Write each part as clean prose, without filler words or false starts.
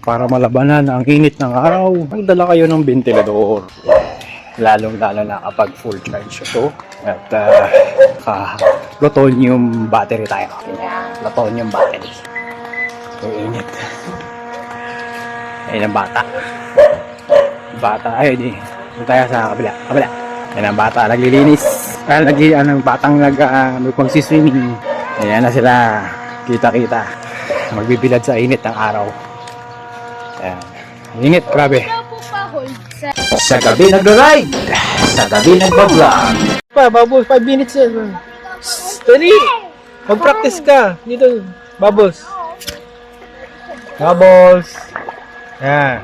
Para malabanan ang init ng araw, magdala kayo ng ventilador. Lalong-lalo na kapag full charge ito. At plutonium battery tayo. Plutonium battery. Ang init. Ayun ang bata. Ayun eh. Doon tayo sa kabila. Ayun ang bata, naglilinis. Batang magsiswimming. Ayan na sila. Kita-kita. Magbibilad sa init ng araw. Ayan. Init, grabe. Sa gabi nag-ride. Sa gabi nag-vlog. Bubbles, 5 minutes yan. Dali! Mag-practice ka. Dito, Bubbles. Bubbles. Yan.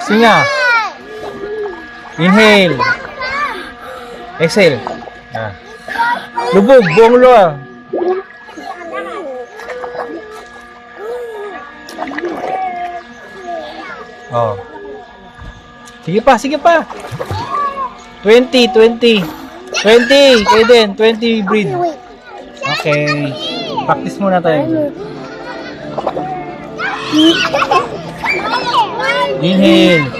Singa. Inhale. Exhale. Yan. Lubog, buong luwa. Oh. Sige pa. 20. Kayo din, 20 breathe. Okay. Practice muna tayo. Inhale.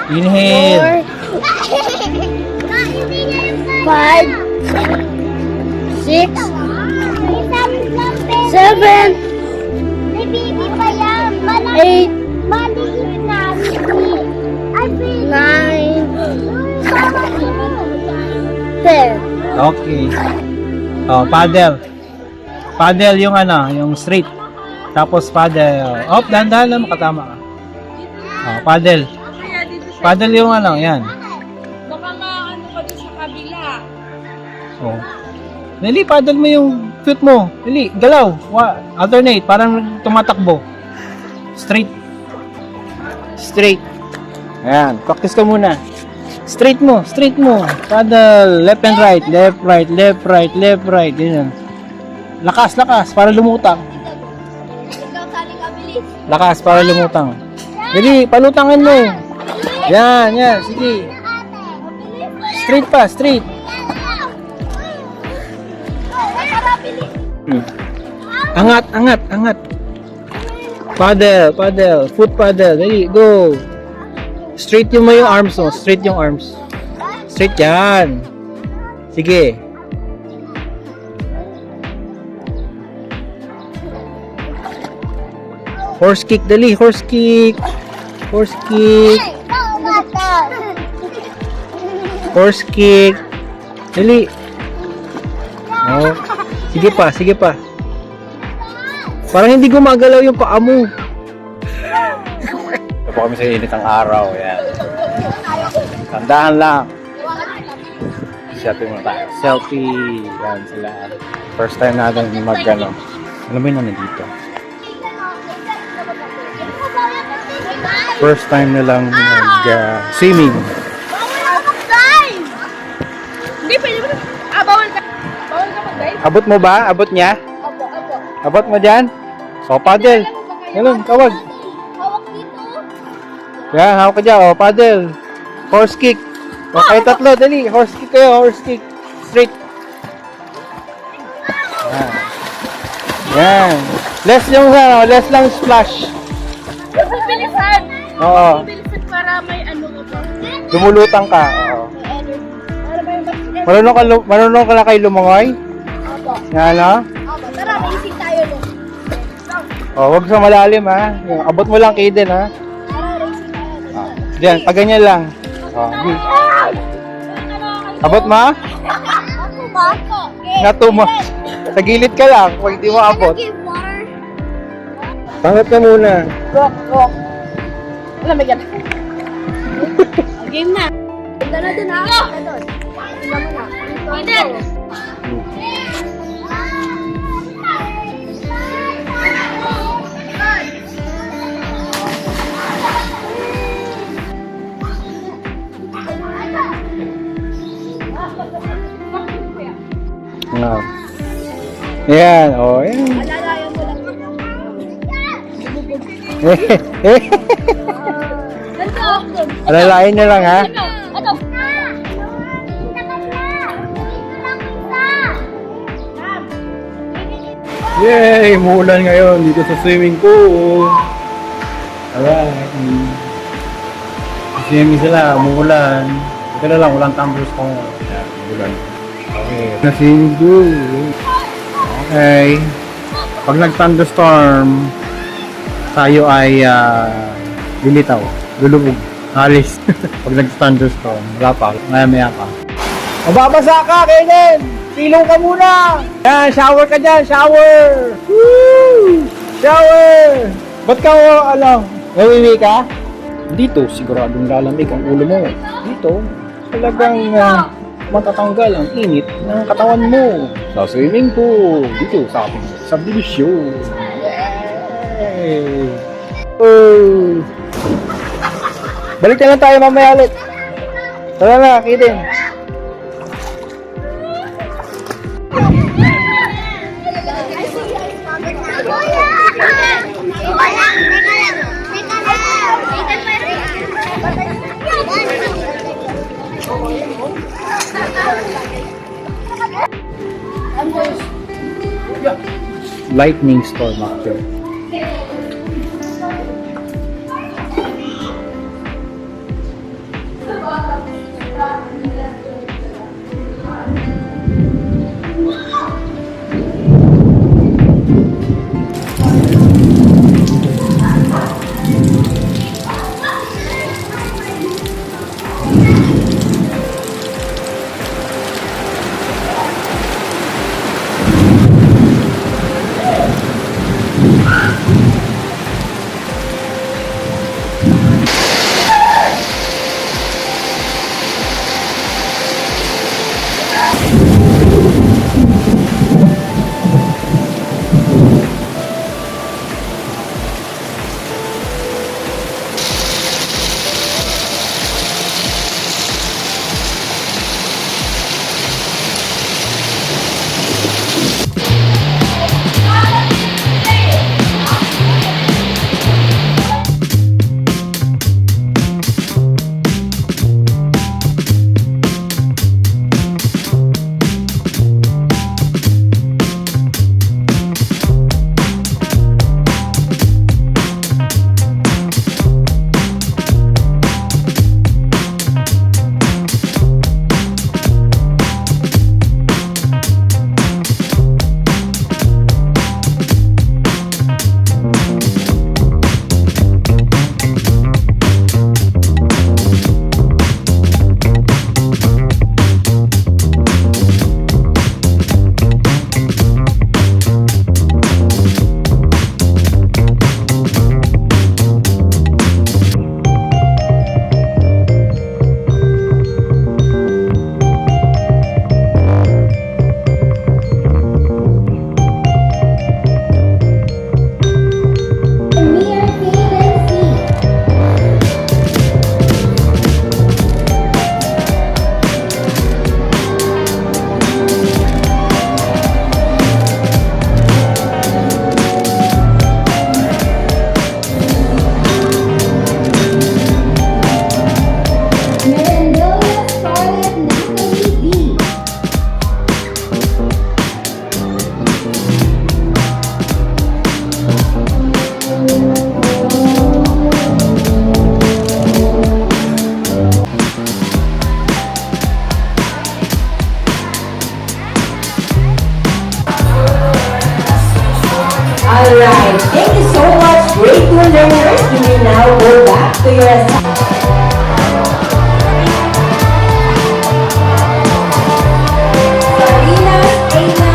5, 6, 7, 8, 10. Okay. Oh, paddle. Paddle yung yung straight. Tapos paddle. Oh, dahan-dahan lang makatama ka. Oh, paddle. Paddle yung yan. Baka maano pa doon sa kabila. Oh. Dali, paddle mo yung foot mo. Dali, galaw. Alternate, parang tumatakbo. Straight. Ayan, practice ka muna. Straight mo. Paddle, left and right. Left, right. Ganyan. Lakas, para lumutang. Lakas, para lumutang. Dali, palutangin mo. Yan, sige. Straight pa. Angat. Paddle, foot paddle. Dali, go. Straight yung arms mo. Straight yan. Sige. Horse kick, dali. Horse kick. Dali. Oh. Sige pa. Parang hindi gumagalaw yung paa mo. Ito po kami sa init ng araw. Ayan. Tandahan lang. Selfie muna tayo. Selfie. Yan sila. First time natin mag-ano. Alam mo yun dito? First time nilang mag-swimming. Hindi, pwede mo na. Bawal ka mag-dive? Abot mo ba? Abot niya? Opo. Abot mo dyan? So, paddle. Ganun, tawag. Hawak dito. Yan, hawak ka dyan. O, paddle. Horse kick. O, kayo tatlo, dali. Horse kick kayo, horse kick. Straight. Yan. Less lang splash. Bilisan. Oo. Bilisan para may ano ka ba? Lumulutang ka. Oo. May energy. Para may mas... Marunong ka na kayo lumangoy? Opo. Yan, no? Opo. Tara, basic tayo no. O, wag sa malalim, ha? Yung, abot mo lang kayo din, ha? Tara, racing tayo. Diyan, pag ganyan lang. O, abot mo? Ako ba? Nato mo. Sa gilid ka lang, pag di mo abot. Pangat ka muna. Rock. Wala, may gana. Game na. Ganda na dun ha. Ganda dun. Ganda mo na. Eden! No. Yan, o, yan. Alalayan mo lang. Ano? Alalayan nyo lang, ha? Ano? Yay! Umuulan ngayon dito sa swimming pool. Alright. Swimming sila, umuulan. Ito na lang, walang tumblers ko. Ayan, umuulan. Okay. Na swimming pool. Okay. Pag nag-thunderstorm, tayo ay lilitaw, lulubog, alis. Pag nag-thunderstorm, wala pa, maya pa. Mababasa ka, Kaden! Silong ka muna! Yan, shower ka dyan, shower! Woo! Shower! Ba't ka, nawiwi ka? Dito, siguradong lalamig ang ulo mo. Dito, talagang matatanggal ang init ng katawan mo. Sa swimming pool, dito sa ating subdivision. Yay! Oh! Balik na lang tayo mamaya ulit. Tara na, Kaden. Lightning storm after. Alright, thank you so much, great learners. You may now go back to your assignment. Salinas, Aina.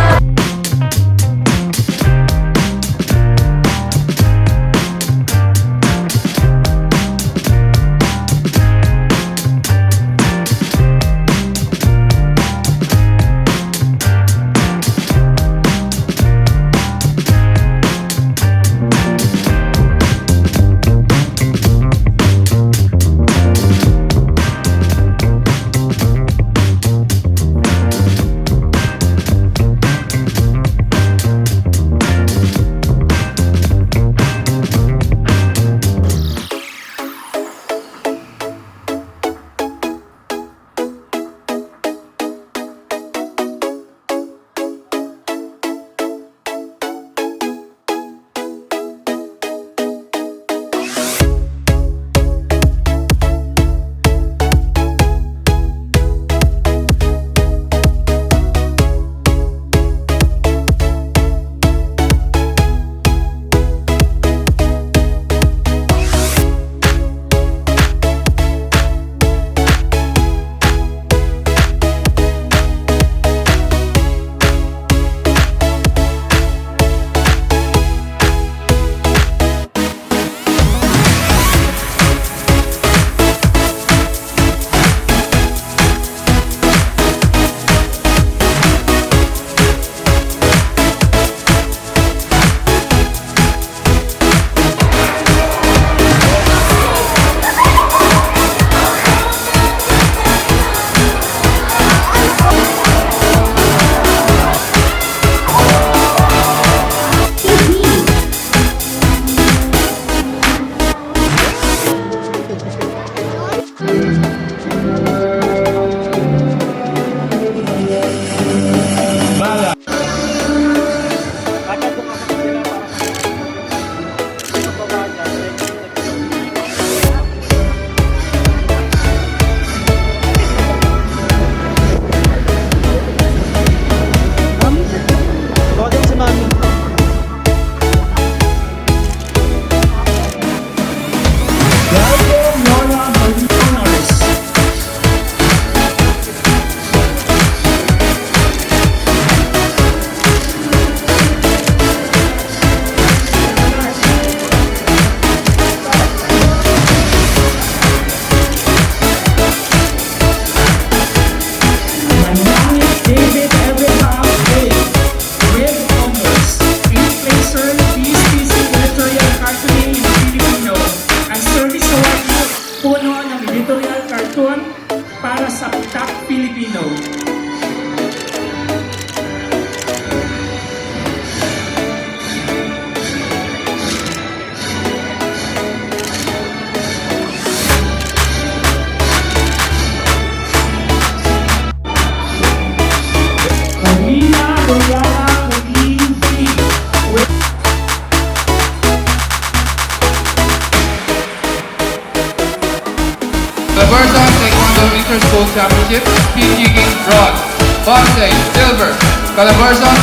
World Championship, speed jigging, bronze. Bobsleigh, silver. Calabarzon,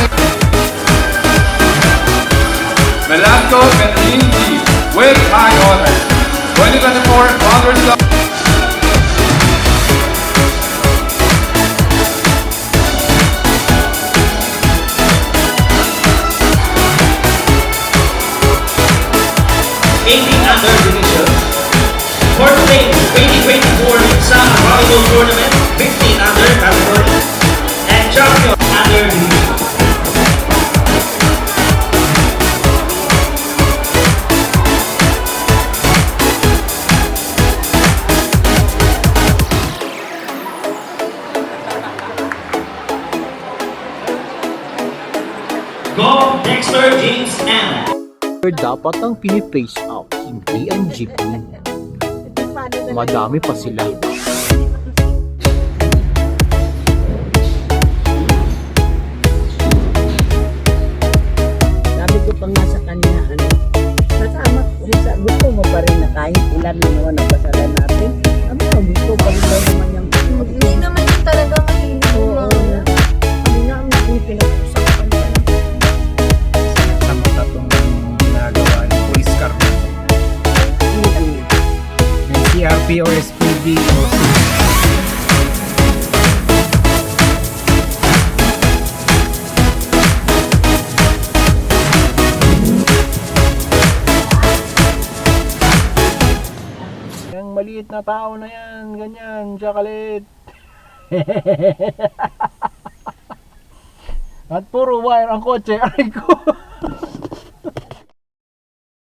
Velasco Petrinci with high honors. 2024 Congress Cup. Under division. Fourth place, 2024 sa volleyball tournament, 15 under category. And champion under division. Go Dexter James M. Dapat ang pinipraise out, hindi ang jeepney. Madami pa sila. Sabi ko pa nga sa kanya, kasama ko sa gusto mo pa rin na kahit ilan na naman ang pasalan natin. Sabi ko, gusto pa rin daw naman yung Hindi naman yung talaga mahilig yung mga Sabi nga, ang naging pinag-usapan ka na. Sa mata itong ginagawa ng police car na ito. May CRP o SPD o yung maliit na tao na yan, ganyan, chocolate. At puro wire ang kotse, aray ko.